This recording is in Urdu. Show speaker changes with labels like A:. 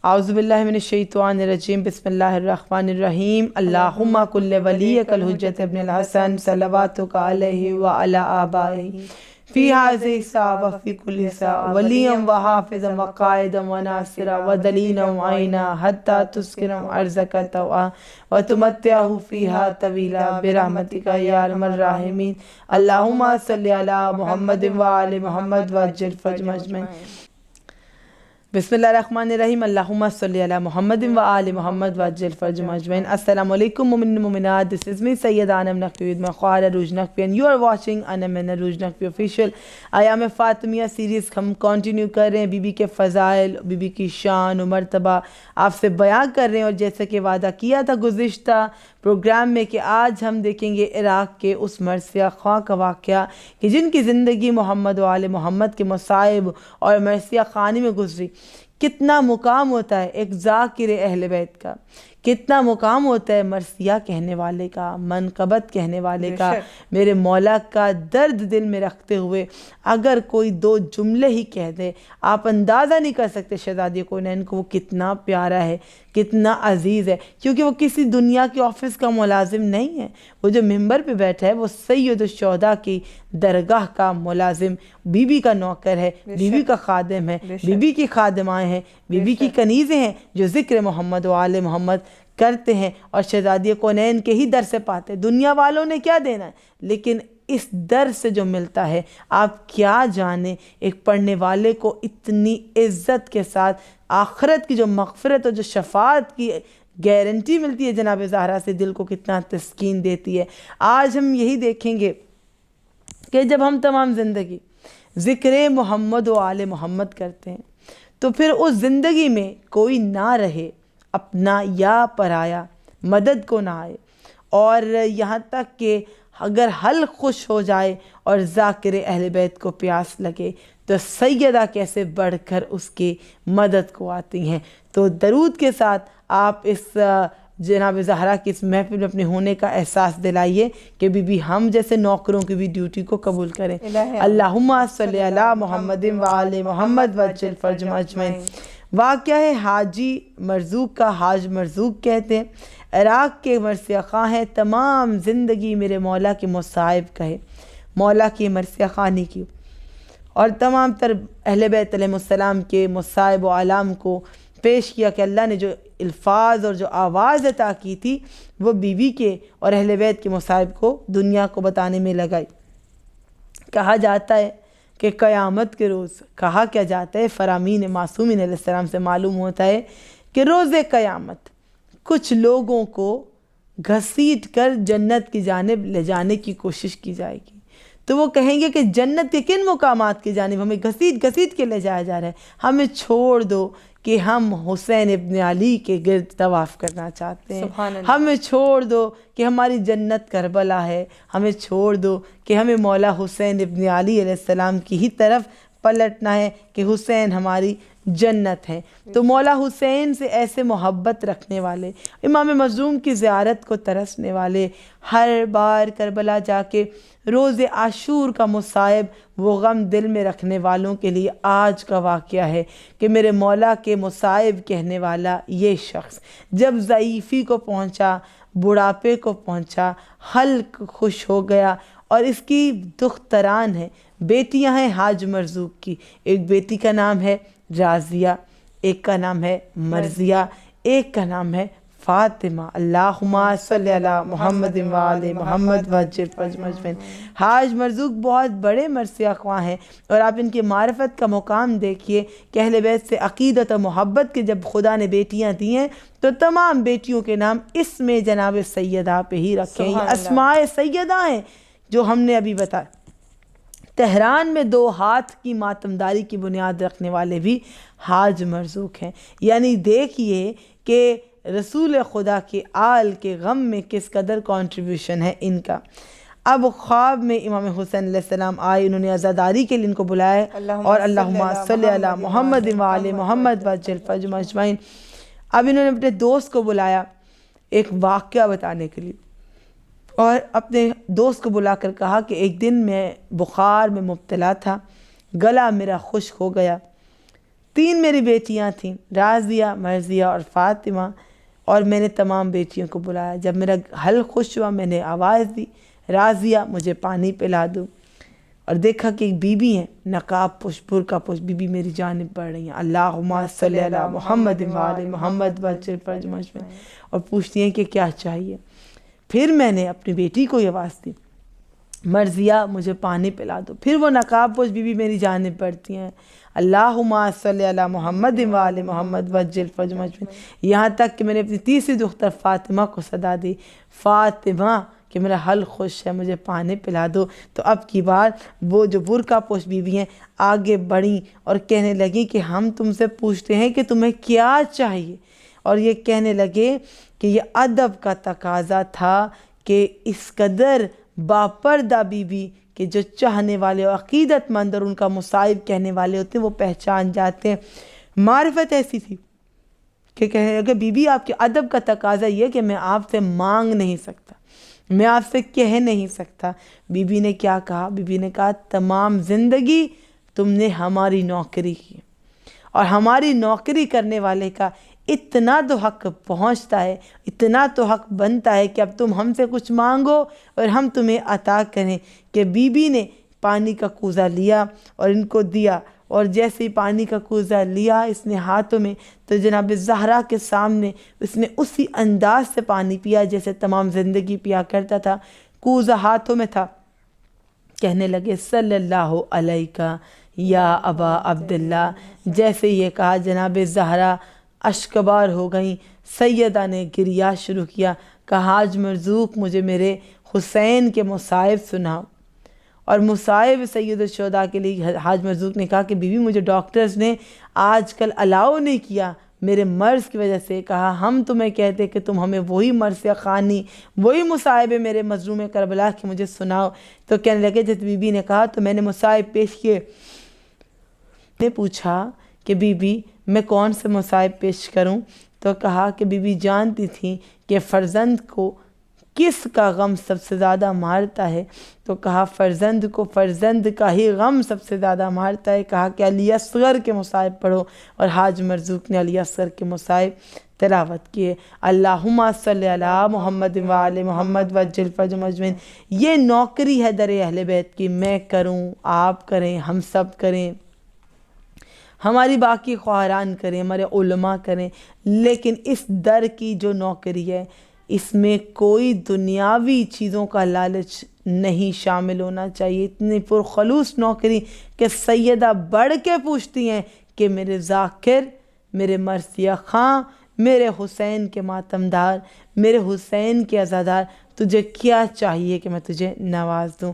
A: اعوذ باللہ من الشیطان الرجیم، بسم اللہ الرحمن الرحیم۔ اللہم کل ولیک الحجت ابن الحسن صلواتک علیہ وعلی آبائہ فی هذه الساعة وفی کل ساعة ولیا وحافظا وقائدا وناصرا ودلیلا وعینا حتی تسکنہ ارضک طوعا وتمتعہ فیہا طویلا برحمتک یا ارحم الراحمین۔ اللہم صلی علی محمد وآل محمد وعجل فرجهم اجمعین۔ بسم اللہ الرحمن الرحیم۔ اللہم صلی علی محمد وآل محمد وعجل فرجهم اجمعین۔ السلام علیکم مومنین مومنات، this is me Sayyida Anam Naqvi with my Khwar Arooj Naqvi and you are watching Anam and Arooj Naqvi official۔ ایام فاطمیہ سیریز ہم کنٹینیو کر رہے ہیں، بی بی کے فضائل، بی بی کی شان و مرتبہ آپ سے بیان کر رہے ہیں، اور جیسا کہ وعدہ کیا تھا گزشتہ پروگرام میں کہ آج ہم دیکھیں گے عراق کے اس مرثیہ خواں کا واقعہ کہ جن کی زندگی محمد و آل محمد کے مصائب اور مرثیہ خوانی میں گزری۔ کتنا مقام ہوتا ہے ایک ذاکر اہل بیت کا، کتنا مقام ہوتا ہے مرثیہ کہنے والے کا، منقبت کہنے والے کا، میرے مولا کا درد دل میں رکھتے ہوئے اگر کوئی دو جملے ہی کہہ دے، آپ اندازہ نہیں کر سکتے شہزادی کونین کو وہ کتنا پیارا ہے، کتنا عزیز ہے، کیونکہ وہ کسی دنیا کے آفس کا ملازم نہیں ہے، وہ جو ممبر پہ بیٹھا ہے وہ سید الشہداء کی درگاہ کا ملازم، بی بی کا نوکر ہے، بی بی کا خادم ہے، بی بی کی خادمائیں ہیں، بی بی کی کنیزیں ہیں جو ذکر محمد و آل محمد کرتے ہیں اور شہزادی کونین کے ہی در سے پاتے ہیں۔ دنیا والوں نے کیا دینا ہے، لیکن اس در سے جو ملتا ہے آپ کیا جانیں، ایک پڑھنے والے کو اتنی عزت کے ساتھ آخرت کی جو مغفرت اور جو شفاعت کی گارنٹی ملتی ہے جناب زہرا سے، دل کو کتنا تسکین دیتی ہے۔ آج ہم یہی دیکھیں گے کہ جب ہم تمام زندگی ذکر محمد و آل محمد کرتے ہیں تو پھر اس زندگی میں کوئی نہ رہے اپنا یا پرایا، مدد کو نہ آئے، اور یہاں تک کہ اگر حل خوش ہو جائے اور ذاکر اہل بیت کو پیاس لگے تو سیدہ کیسے بڑھ کر اس کی مدد کو آتی ہیں۔ تو درود کے ساتھ آپ اس جناب زہرا کی اس محفل میں اپنے ہونے کا احساس دلائیے کہ بی بی ہم جیسے نوکروں کی بھی ڈیوٹی کو قبول کریں۔ اللہم صلی علی محمد وآل محمد وعجل فرجهم اجمعین۔ واقعہ ہے حاجی مرزوق کا، حاج مرزوق کہتے ہیں، عراق کے مرثیہ خواں ہیں، تمام زندگی میرے مولا کے مصائب کہے، مولا کی مرثیہ خوانی کی، اور تمام تر اہل بیت علیہ السلام کے مصائب و علام کو پیش کیا کہ اللہ نے جو الفاظ اور جو آواز عطا کی تھی وہ بی بی کے اور اہل بیت کے مصائب کو دنیا کو بتانے میں لگائی۔ کہا جاتا ہے کہ قیامت کے روز، کہا کیا جاتا ہے، فرامین معصومین علیہ السلام سے معلوم ہوتا ہے کہ روز قیامت کچھ لوگوں کو گھسیٹ کر جنت کی جانب لے جانے کی کوشش کی جائے گی، تو وہ کہیں گے کہ جنت کے کن مقامات کی جانب ہمیں گھسیٹ کے لے جایا جا رہا ہے، ہمیں چھوڑ دو کہ ہم حسین ابن علی کے گرد طواف کرنا چاہتے ہیں، ہمیں چھوڑ دو کہ ہماری جنت کربلا ہے، ہمیں چھوڑ دو کہ ہمیں مولا حسین ابن علی علیہ السلام کی ہی طرف پلٹنا ہے کہ حسین ہماری جنت ہے۔ تو مولا حسین سے ایسے محبت رکھنے والے، امام مظلوم کی زیارت کو ترسنے والے، ہر بار کربلا جا کے روز عاشور کا مصائب وہ غم دل میں رکھنے والوں کے لیے آج کا واقعہ ہے کہ میرے مولا کے مصائب کہنے والا یہ شخص جب ضعیفی کو پہنچا، بڑھاپے کو پہنچا، حلق خوش ہو گیا، اور اس کی دختران ہیں، بیٹیاں ہیں حاج مرزوق کی، ایک بیٹی کا نام ہے راضیہ، ایک کا نام ہے مرضیہ، ایک کا نام ہے فاطمہ۔ اللہم صلی علی محمد وآل محمد وعجل فرجهم اجمعین۔ حاج مرزوق بہت بڑے مرثیہ خواں ہیں، اور آپ ان کی معرفت کا مقام دیکھیے کہ اہل بیت سے عقیدت و محبت کے جب خدا نے بیٹیاں دی ہیں تو تمام بیٹیوں کے نام اس میں جناب سیدہ پہ ہی رکھے ہیں، یہ اسماء سیدہ ہیں جو ہم نے ابھی بتایا۔ تہران میں 2 ہاتھ کی ماتمداری کی بنیاد رکھنے والے بھی حاج مرزوق ہیں، یعنی دیکھیے کہ رسول خدا کے آل کے غم میں کس قدر کنٹریبیوشن ہے ان کا۔ اب خواب میں امام حسین علیہ السلام آئے، انہوں نے عزاداری کے لیے ان کو بلایا، اور اللہم صلی علی محمد وآل محمد وعجل فرجهم اجمعین۔ اب انہوں نے اپنے دوست کو بلایا ایک واقعہ بتانے کے لیے، اور اپنے دوست کو بلا کر کہا کہ ایک دن میں بخار میں مبتلا تھا، گلا میرا خشک ہو گیا، 3 میری بیٹیاں تھیں، رازیہ، مرضیہ اور فاطمہ، اور میں نے تمام بیٹیوں کو بلایا۔ جب میرا حل خوش ہوا میں نے آواز دی، رازیہ مجھے پانی پلا دو، اور دیکھا کہ ایک بی بی ہیں، نقاب پوش، برقع پوش بی بی میری جانب بڑھ رہی ہیں، اللہم صلی علی محمد و آل محمد وجل فرج مجمع، اور پوچھتی ہیں کہ کیا چاہیے۔ پھر میں نے اپنی بیٹی کو یہ آواز دی، مرضیہ مجھے پانی پلا دو۔ پھر وہ نقاب پوش بی بی میری جانب بڑھتی ہیں، اللہم صلی علی محمد و آل محمد وجل فرج مجمع، یہاں تک کہ میں نے اپنی تیسری دختر فاطمہ کو صدا دی، فاطمہ کہ میرا حل خوش ہے، مجھے پانی پلا دو۔ تو اب کی بار وہ جو برقع پوش بیوی ہیں آگے بڑھیں اور کہنے لگیں کہ ہم تم سے پوچھتے ہیں کہ تمہیں کیا چاہیے، اور یہ کہنے لگے کہ یہ ادب کا تقاضا تھا کہ اس قدر باپردہ بیوی کہ جو چاہنے والے اور عقیدت مند اور ان کا مصائب کہنے والے ہوتے ہیں وہ پہچان جاتے ہیں۔ معرفت ایسی تھی کہ کہنے لگے بی بی آپ کے ادب کا تقاضا یہ کہ میں آپ سے مانگ نہیں سکتا، میں آپ سے کہہ نہیں سکتا۔ بی بی نے کیا کہا؟ بی بی نے کہا تمام زندگی تم نے ہماری نوکری کی، اور ہماری نوکری کرنے والے کا اتنا تو حق پہنچتا ہے، اتنا تو حق بنتا ہے کہ اب تم ہم سے کچھ مانگو اور ہم تمہیں عطا کریں۔ کہ بی بی نے پانی کا کوزہ لیا اور ان کو دیا، اور جیسے ہی پانی کا کوزہ لیا اس نے ہاتھوں میں، تو جناب زہرا کے سامنے اس نے اسی انداز سے پانی پیا جیسے تمام زندگی پیا کرتا تھا۔ کوزہ ہاتھوں میں تھا، کہنے لگے صلی اللہ علیہ یا ابا عبداللہ۔ جیسے یہ کہا جناب زہرا اشکبار ہو گئیں، سیدہ نے گریہ شروع کیا، کہا حاج مرزوق مجھے میرے حسین کے مصائب سناؤ۔ اور مصائب سید الشہداء کے لیے حاج مرزوق نے کہا کہ بیوی مجھے ڈاکٹرز نے آج کل الاؤ نہیں کیا میرے مرض کی وجہ سے، کہا ہم تمہیں کہتے کہ تم ہمیں وہی مرض خانی، وہی مصائب میرے مظلوم کربلا کے مجھے سناؤ۔ تو کہنے لگے جب بی بی نے کہا تو میں نے مصائب پیش کیے۔ نے پوچھا کہ بی بی میں کون سے مصائب پیش کروں؟ تو کہا کہ بی بی جانتی تھی کہ فرزند کو کس کا غم سب سے زیادہ مارتا ہے؟ تو کہا فرزند کو فرزند کا ہی غم سب سے زیادہ مارتا ہے۔ کہا کہ علی اصغر کے مصائب پڑھو، اور حاج مرزوق نے علی اصغر کے مصائب تلاوت کیے، اللہم صلی علی محمد و آل محمد وجل فرج مجمعین۔ یہ نوکری ہے در اہل بیت کی، میں کروں، آپ کریں، ہم سب کریں، ہماری باقی خواہران کریں، ہمارے علماء کریں، لیکن اس در کی جو نوکری ہے اس میں کوئی دنیاوی چیزوں کا لالچ نہیں شامل ہونا چاہیے۔ اتنی پرخلوص نوکری کہ سیدہ بڑھ کے پوچھتی ہیں کہ میرے ذاکر، میرے مرثیہ خاں، میرے حسین کے ماتمدار، میرے حسین کے عزادار، تجھے کیا چاہیے کہ میں تجھے نواز دوں؟